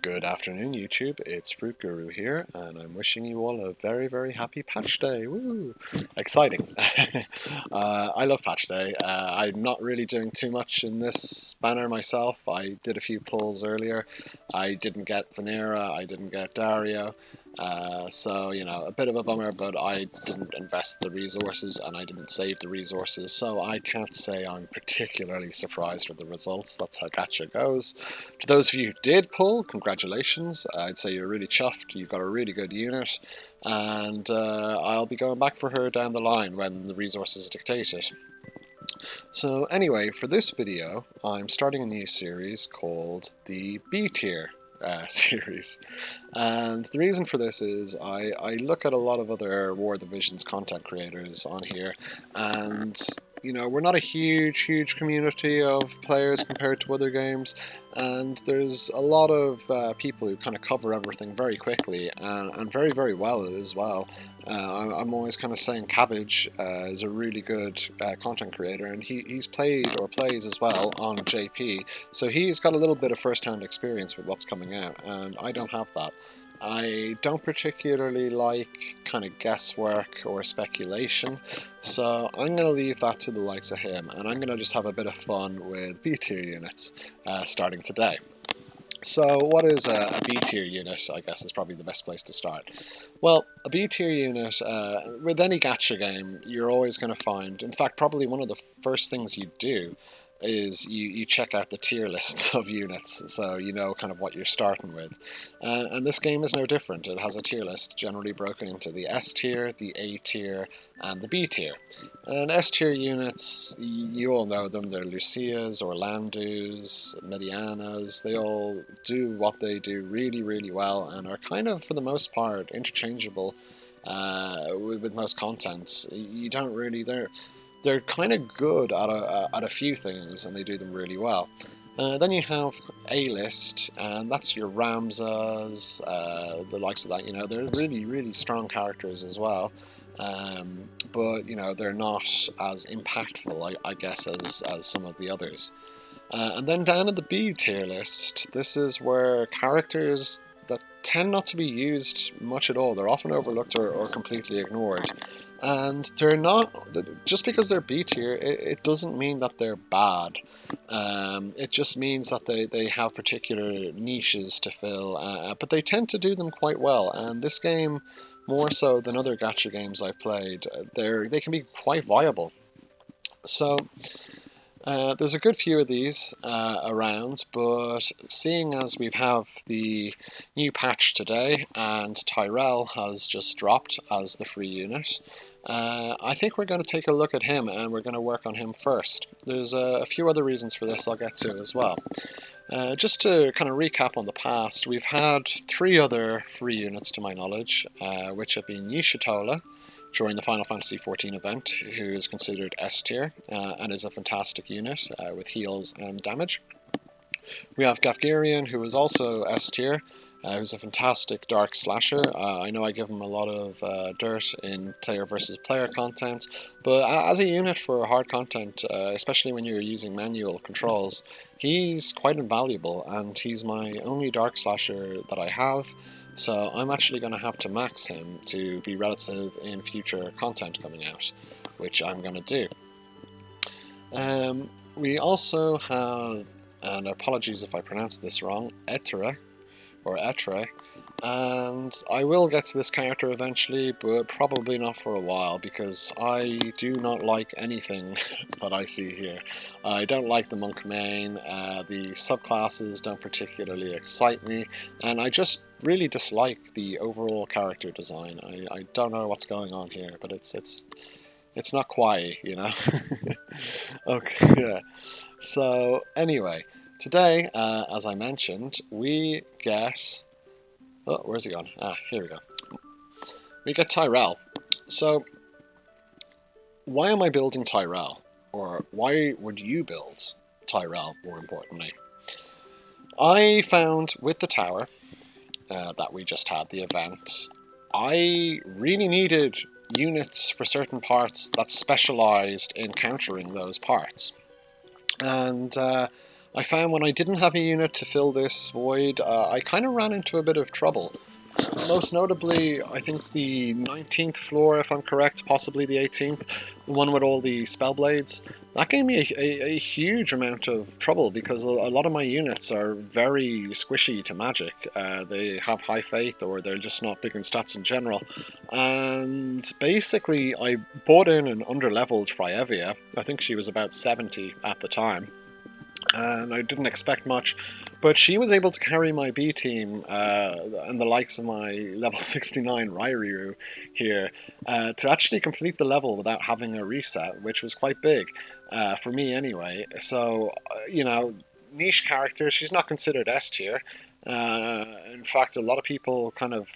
Good afternoon, YouTube. It's Fruit Guru here, and I'm wishing you all a very, very happy Patch Day. Woo! Exciting. I love Patch Day. I'm not really doing too much in this banner myself. I did a few pulls earlier. I didn't get Vanera, I didn't get Dario. So, a bit of a bummer, but I didn't invest the resources and I didn't save the resources, so I can't say I'm particularly surprised with the results. That's how gacha goes. To those of you who did pull, congratulations. I'd say you're really chuffed. You've got a really good unit, and I'll be going back for her down the line when the resources dictate it. So anyway, for this video, I'm starting a new series called the B tier series. And the reason for this is I look at a lot of other War Divisions content creators on here, and we're not a huge community of players compared to other games, and there's a lot of people who kind of cover everything very quickly and very well as well. I'm always kind of saying Cabbage is a really good content creator, and he's played or plays as well on JP, so he's got a little bit of first-hand experience with what's coming out, and I don't have that. I don't particularly like kind of guesswork or speculation, so I'm going to leave that to the likes of him, and I'm going to just have a bit of fun with B tier units starting today. So what is a B tier unit, I guess, is probably the best place to start. Well, a B tier unit, with any gacha game, you're always going to find, in fact, probably one of the first things you do is you check out the tier lists of units, so you know kind of what you're starting with. And this game is no different. It has a tier list generally broken into the S tier, the A tier, and the B tier. And S tier units, you all know them, they're Lucias, Orlandus, Medianas. They all do what they do really well and are kind of, for the most part, interchangeable with most contents. You don't really... They're kind of good at a few things, and they do them really well. Then you have A-list, and that's your Ramsas, the likes of that. They're really strong characters as well, but they're not as impactful, I guess, as some of the others. And then down at the B tier list, this is where characters that tend not to be used much at all. They're often overlooked or completely ignored. And they're not, just because they're B tier, it doesn't mean that they're bad. It just means that they have particular niches to fill, but they tend to do them quite well. And this game, more so than other gacha games I've played, they can be quite viable. So there's a good few of these around, but seeing as we have the new patch today and Tyrell has just dropped as the free unit, I think we're going to take a look at him and we're going to work on him first. There's a few other reasons for this I'll get to as well. Just to kind of recap on the past, we've had 3 other free units to my knowledge, which have been Yishitola during the Final Fantasy XIV event, who is considered S tier and is a fantastic unit with heals and damage. We have Gafgarian, who is also S tier, who's a fantastic dark slasher. I know I give him a lot of dirt in player versus player content, but as a unit for hard content, especially when you're using manual controls, he's quite invaluable, and he's my only dark slasher that I have. So I'm actually going to have to max him to be relative in future content coming out, which I'm going to do. We also have, and apologies if I pronounce this wrong, Etre, and I will get to this character eventually, but probably not for a while, because I do not like anything that I see here. I don't like the monk main, the subclasses don't particularly excite me, and I just really dislike the overall character design. I don't know what's going on here, but it's not kawaii, Okay, yeah. So anyway, today, as I mentioned, we get... Oh, where's he gone? Here we go. We get Tyrell. So, why am I building Tyrell? Or why would you build Tyrell, more importantly? I found with the tower that we just had, the event, I really needed units for certain parts that specialised in countering those parts. And I found when I didn't have a unit to fill this void, I kind of ran into a bit of trouble. Most notably, I think the 19th floor, if I'm correct, possibly the 18th, the one with all the spell blades. That gave me a huge amount of trouble because a lot of my units are very squishy to magic. They have high faith or they're just not big in stats in general. And basically, I bought in an under-leveled Trievia. I think she was about 70 at the time. And I didn't expect much, but she was able to carry my B team and the likes of my level 69 Rairyuu here to actually complete the level without having a reset, which was quite big for me anyway. So, niche character, she's not considered S tier. In fact, a lot of people kind of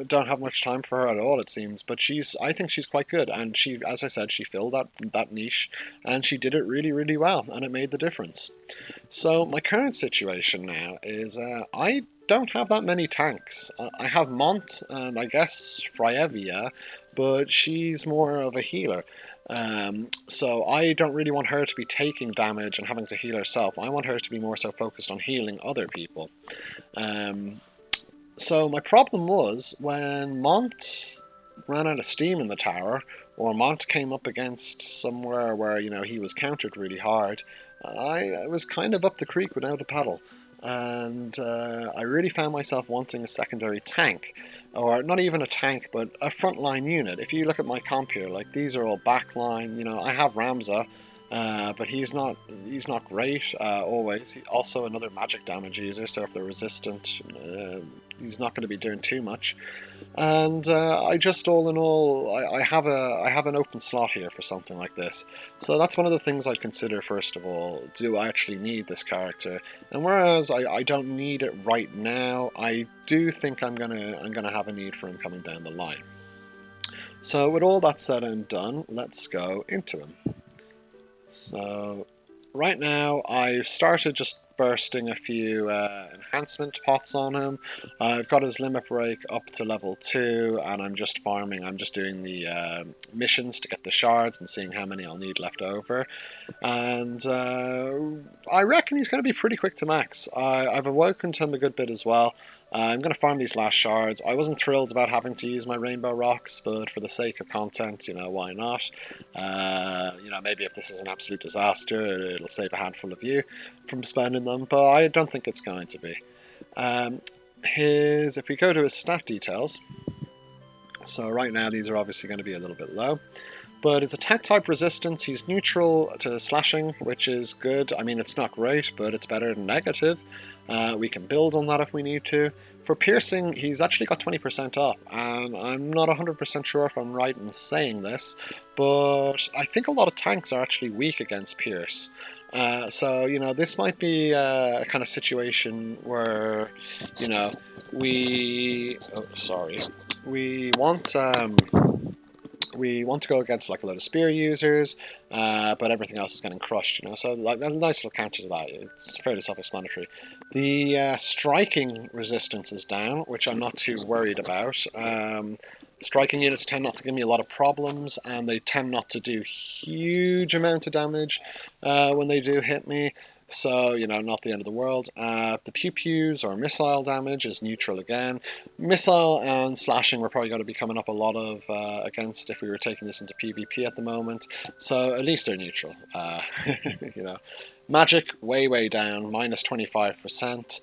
don't have much time for her at all, it seems. But I think she's quite good, and she, as I said, she filled that niche, and she did it really, really well, and it made the difference. So my current situation now is I don't have that many tanks. I have Mont and I guess Frievia, but she's more of a healer. So I don't really want her to be taking damage and having to heal herself. I want her to be more so focused on healing other people. So my problem was when Mont ran out of steam in the tower, or Mont came up against somewhere where he was countered really hard. I was kind of up the creek without a paddle, and I really found myself wanting a secondary tank, or not even a tank, but a frontline unit. If you look at my comp here, like these are all backline. I have Ramza, but he's not great always. Also another magic damage user, so if they're resistant, he's not going to be doing too much. And I just, all in all, I have an open slot here for something like this. So that's one of the things I'd consider first of all. Do I actually need this character? And whereas I don't need it right now, I do think I'm gonna have a need for him coming down the line. So with all that said and done, let's go into him. So right now I've started just bursting a few enhancement pots on him. I've got his limit break up to level 2 and I'm just farming. I'm just doing the missions to get the shards and seeing how many I'll need left over. And I reckon he's going to be pretty quick to max. I've awoken him a good bit as well. I'm going to farm these last shards. I wasn't thrilled about having to use my rainbow rocks, but for the sake of content, why not? Maybe if this is an absolute disaster, it'll save a handful of you from spending them, but I don't think it's going to be. If we go to his stat details, so right now these are obviously going to be a little bit low. But his attack type resistance, he's neutral to slashing, which is good. I mean, it's not great, but it's better than negative. We can build on that if we need to. For piercing, he's actually got 20% up, and I'm not 100% sure if I'm right in saying this, but I think a lot of tanks are actually weak against pierce. So, this might be a kind of situation where, we want... we want to go against like a lot of spear users, but everything else is getting crushed, So like a nice little counter to that. It's fairly self-explanatory. The striking resistance is down, which I'm not too worried about. Striking units tend not to give me a lot of problems, and they tend not to do huge amount of damage when they do hit me. So, not the end of the world. The pew-pews or missile damage is neutral again. Missile and slashing we're probably going to be coming up a lot of against if we were taking this into PvP at the moment. So at least they're neutral. Magic, way down, minus 25%.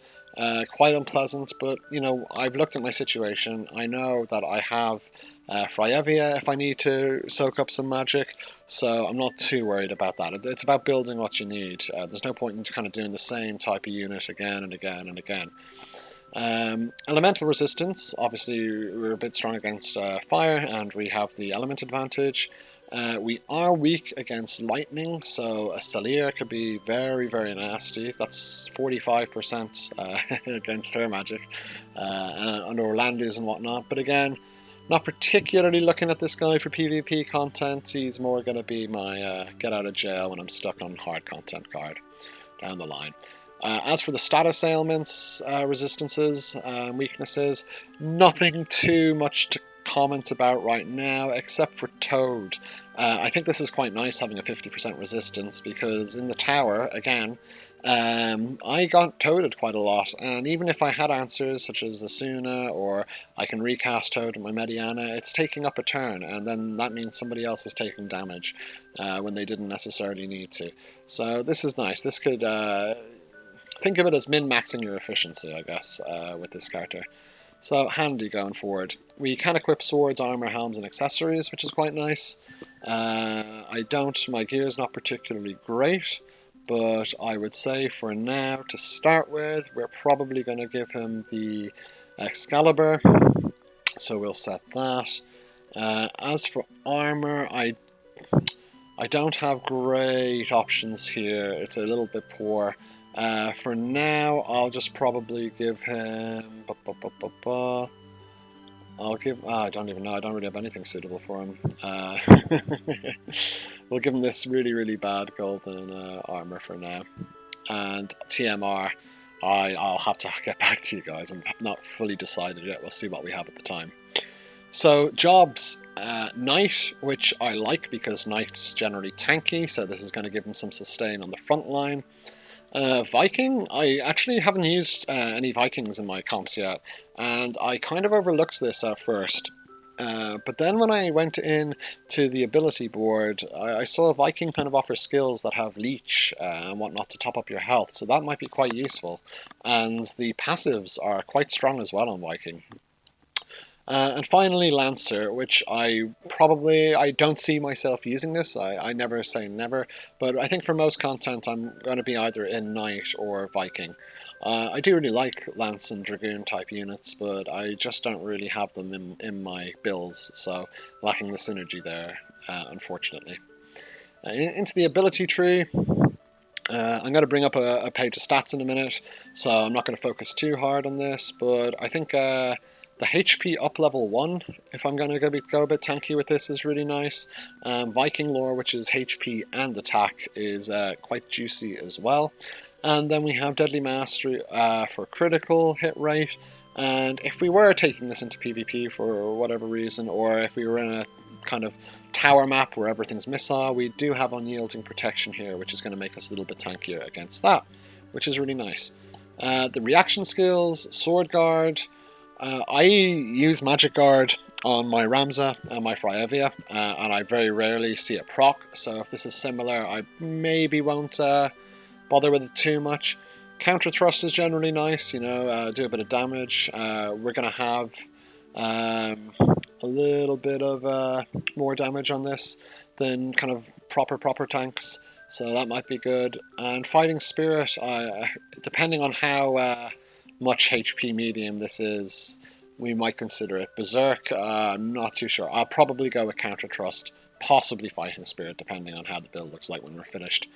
Quite unpleasant, but, I've looked at my situation. I know that I have Frievia if I need to soak up some magic, so I'm not too worried about that. It's about building what you need. There's no point in kind of doing the same type of unit again and again and again. Elemental resistance, obviously we're a bit strong against fire and we have the element advantage. We are weak against lightning, so a Salir could be very, very nasty. That's 45% against her magic, and Orlando's and whatnot. But again, not particularly looking at this guy for PvP content. He's more going to be my get out of jail when I'm stuck on hard content card down the line. As for the status ailments, resistances, weaknesses, nothing too much to comment about right now, except for Toad. I think this is quite nice having a 50% resistance, because in the tower, again, I got toaded quite a lot, and even if I had answers such as Asuna or I can recast Toad in my Mediana, it's taking up a turn, and then that means somebody else is taking damage when they didn't necessarily need to. So this is nice. This could think of it as min-maxing your efficiency, I guess, with this character. So handy going forward. We can equip swords, armor, helms, and accessories, which is quite nice. My gear's not particularly great, but I would say for now, to start with, we're probably going to give him the Excalibur, so we'll set that. As for armor, I don't have great options here. It's a little bit poor. For now, I'll just probably give him... I'll give... I don't even know. I don't really have anything suitable for him. We'll give him this really, really bad golden armor for now. And TMR, I'll have to get back to you guys. I'm not fully decided yet. We'll see what we have at the time. So jobs, Knight, which I like because Knight's generally tanky, so this is going to give him some sustain on the front line. Viking, I actually haven't used any Vikings in my comps yet, and I kind of overlooked this at first. But then when I went in to the ability board, I saw Viking kind of offer skills that have leech and whatnot to top up your health, so that might be quite useful. And the passives are quite strong as well on Viking. And finally, Lancer, which I don't see myself using this. I never say never, but I think for most content I'm going to be either in Knight or Viking. I do really like Lance and Dragoon type units, but I just don't really have them in my builds, so lacking the synergy there, unfortunately. Into the ability tree. I'm going to bring up a page of stats in a minute, so I'm not going to focus too hard on this, but I think the HP up level 1, if I'm going to go a bit tanky with this, is really nice. Viking lore, which is HP and attack, is quite juicy as well. And then we have Deadly Mastery for critical hit rate. And if we were taking this into PvP for whatever reason, or if we were in a kind of tower map where everything's missile, we do have unyielding protection here, which is going to make us a little bit tankier against that, which is really nice. The reaction skills, Sword Guard. I use Magic Guard on my Ramza and my Fryevia, and I very rarely see it proc, so if this is similar, I maybe won't bother with it too much. Counter Thrust is generally nice, do a bit of damage. We're going to have a little bit of more damage on this than kind of proper tanks, so that might be good. And Fighting Spirit, depending on how much HP medium this is, we might consider it. Berserk, I'm not too sure. I'll probably go with Counter Thrust, possibly Fighting Spirit, depending on how the build looks like when we're finished.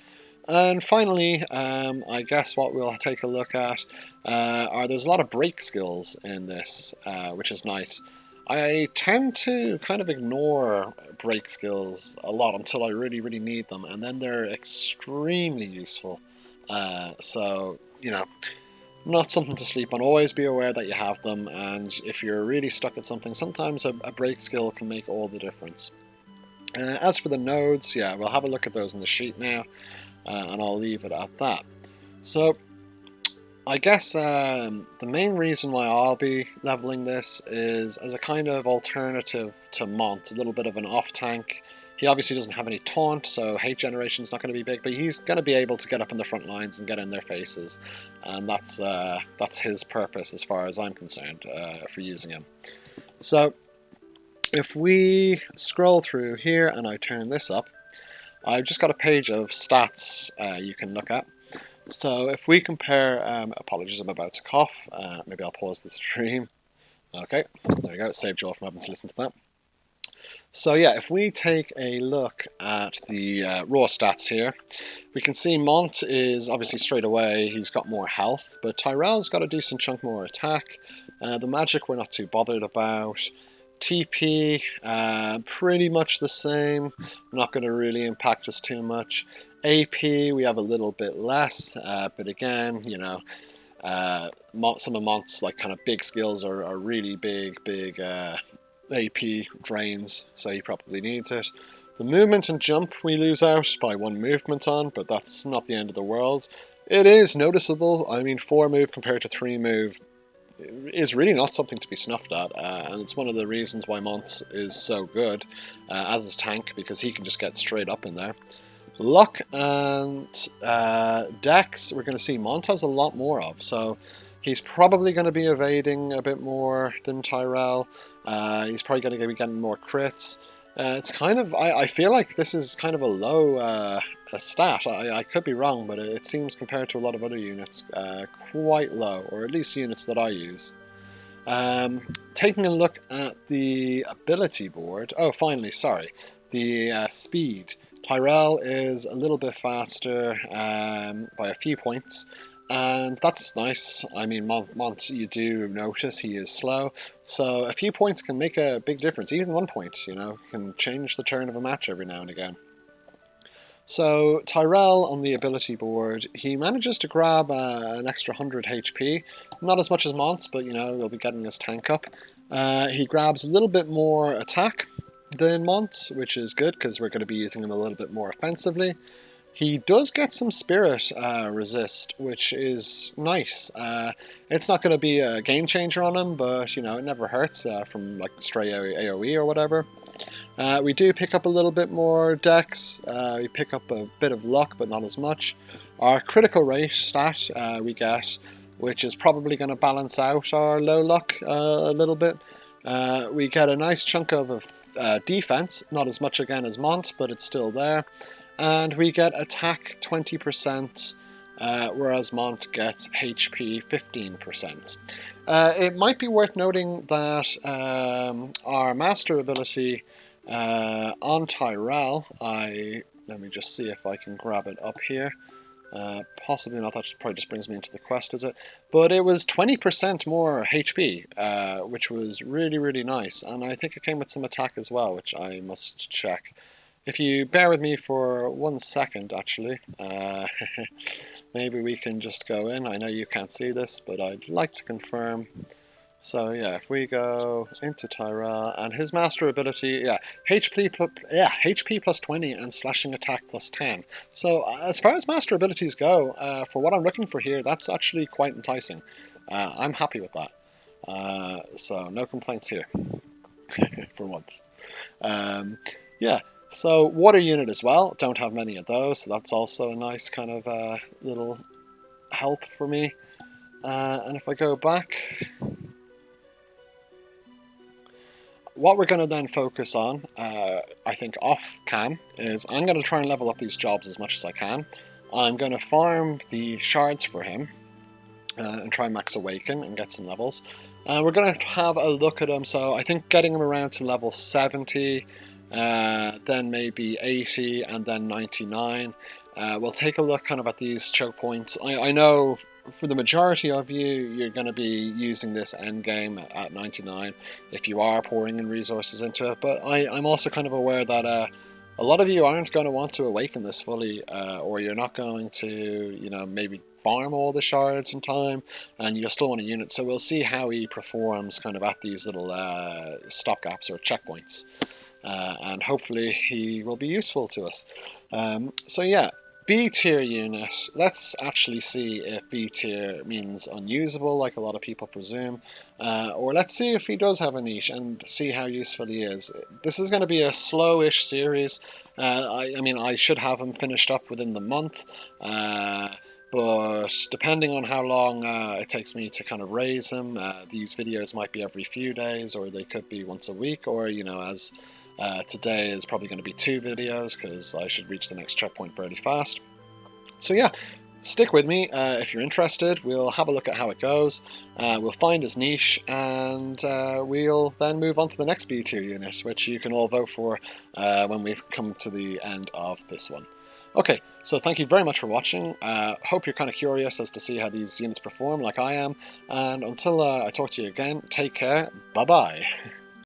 And finally, I guess what we'll take a look at there's a lot of break skills in this, which is nice. I tend to kind of ignore break skills a lot until I really, really need them, and then they're extremely useful. So, not something to sleep on. Always be aware that you have them, and if you're really stuck at something, sometimes a break skill can make all the difference. As for the nodes, yeah, we'll have a look at those in the sheet now. And I'll leave it at that. So I guess the main reason why I'll be leveling this is as a kind of alternative to Mont, a little bit of an off-tank. He obviously doesn't have any taunt, so hate generation is not going to be big, but he's going to be able to get up in the front lines and get in their faces, and that's his purpose as far as I'm concerned for using him. So if we scroll through here and I turn this up, I've just got a page of stats you can look at. So if we compare, apologies, I'm about to cough. Maybe I'll pause the stream. Okay, there we go. It saved Joel from having to listen to that. So yeah, if we take a look at the raw stats here, we can see Mont is obviously straight away, he's got more health, but Tyrell's got a decent chunk more attack. The magic we're not too bothered about. TP, pretty much the same, not going to really impact us too much. AP, we have a little bit less, but again, some of Mont's like kind of big skills are really big AP drains, so he probably needs it. The movement and jump we lose out by 1 movement on, but that's not the end of the world. It is noticeable. I mean, 4 move compared to 3 move is really not something to be snuffed at, and it's one of the reasons why Mont is so good as a tank, because he can just get straight up in there. Luck and Dex, we're going to see Mont has a lot more of, so he's probably going to be evading a bit more than Tyrell. He's probably going to be getting more crits. It's kind of, I feel like this is kind of a low a stat. I could be wrong, but it seems compared to a lot of other units quite low, or at least units that I use. Taking a look at the ability board. Oh, finally, sorry. The speed. Tyrell is a little bit faster by a few points, and that's nice. I mean, Mont, you do notice he is slow, so a few points can make a big difference. Even 1 point, you know, can change the turn of a match every now and again. So Tyrell on the ability board, he manages to grab an extra 100 HP. Not as much as Mont, but you know, he'll be getting his tank up. He grabs a little bit more attack than Mont, which is good because we're going to be using him a little bit more offensively. He does get some spirit resist, which is nice. It's not going to be a game changer on him, but you know, it never hurts from like stray AoE or whatever. We do pick up a little bit more dex, we pick up a bit of luck, but not as much. Our critical rate stat we get, which is probably going to balance out our low luck a little bit. We get a nice chunk of defense, not as much again as Mont, but it's still there. And we get attack 20%, whereas Mont gets HP 15%. It might be worth noting that our master ability on Tyrell, let me just see if I can grab it up here. Possibly not, that probably just brings me into the quest, is it? But it was 20% more HP, which was really, really nice. And I think it came with some attack as well, which I must check. If you bear with me for 1 second, actually, maybe we can just go in. I know you can't see this, but I'd like to confirm. So yeah, if we go into Tyrell, and his master ability, yeah, HP plus 20 and slashing attack plus 10. So as far as master abilities go, for what I'm looking for here, that's actually quite enticing. I'm happy with that. So no complaints here, for once. Yeah. So water unit as well, don't have many of those, so that's also a nice kind of little help for me. And if I go back, what we're going to then focus on, I think off cam, is I'm going to try and level up these jobs as much as I can. I'm going to farm the shards for him and try and max Awaken and get some levels. We're going to have a look at him, so I think getting him around to level 70, then maybe 80, and then 99. We'll take a look kind of at these choke points. I know for the majority of you, you're going to be using this endgame at 99 if you are pouring in resources into it, but I'm also kind of aware that a lot of you aren't going to want to awaken this fully, or you're not going to, you know, maybe farm all the shards in time, and you still want a unit. So we'll see how he performs kind of at these little stop gaps or checkpoints, and hopefully he will be useful to us. So yeah, B tier unit. Let's actually see if B tier means unusable, like a lot of people presume, or let's see if he does have a niche and see how useful he is. This is going to be a slowish series. I mean, I should have him finished up within the month, but depending on how long it takes me to kind of raise him, these videos might be every few days, or they could be once a week, or, you know, as today is probably going to be 2 videos because I should reach the next checkpoint fairly fast. So yeah, stick with me if you're interested. We'll have a look at how it goes. We'll find his niche, and we'll then move on to the next B tier unit, which you can all vote for when we come to the end of this one. Okay, so thank you very much for watching. Hope you're kind of curious as to see how these units perform like I am. And until I talk to you again, take care. Bye-bye.